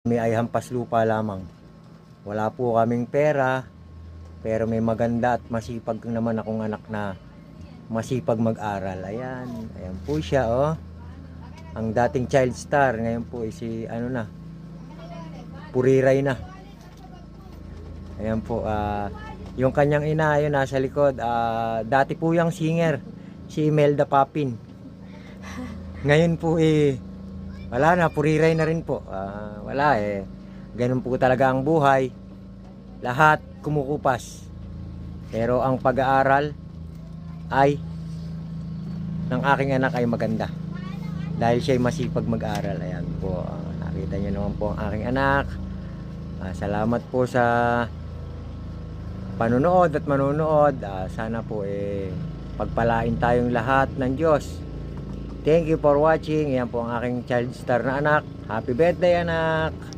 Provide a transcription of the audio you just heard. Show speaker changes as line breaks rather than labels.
Kami ay hampas lupa lamang. Wala po kaming pera, pero may maganda at masipag naman akong anak na masipag mag-aral. Ayan, ayan po siya, oh. Ang dating child star, ngayon po si ano na, puriray na. Ayan po, yung kanyang ina, yun nasa likod, dati po yung singer, si Imelda Papin. Ngayon po wala na, puriray na rin po. Wala ganun po talaga ang buhay. Lahat kumukupas. Pero ang pag-aaral ay ng aking anak ay maganda. Dahil siya ay masipag mag-aral. Ayan po, nakita niyo naman po ang aking anak. Salamat po sa panonood at manonood. Sana po pagpalain tayong lahat ng Diyos. Thank you for watching. Yan po ang aking child star na anak. Happy birthday, anak!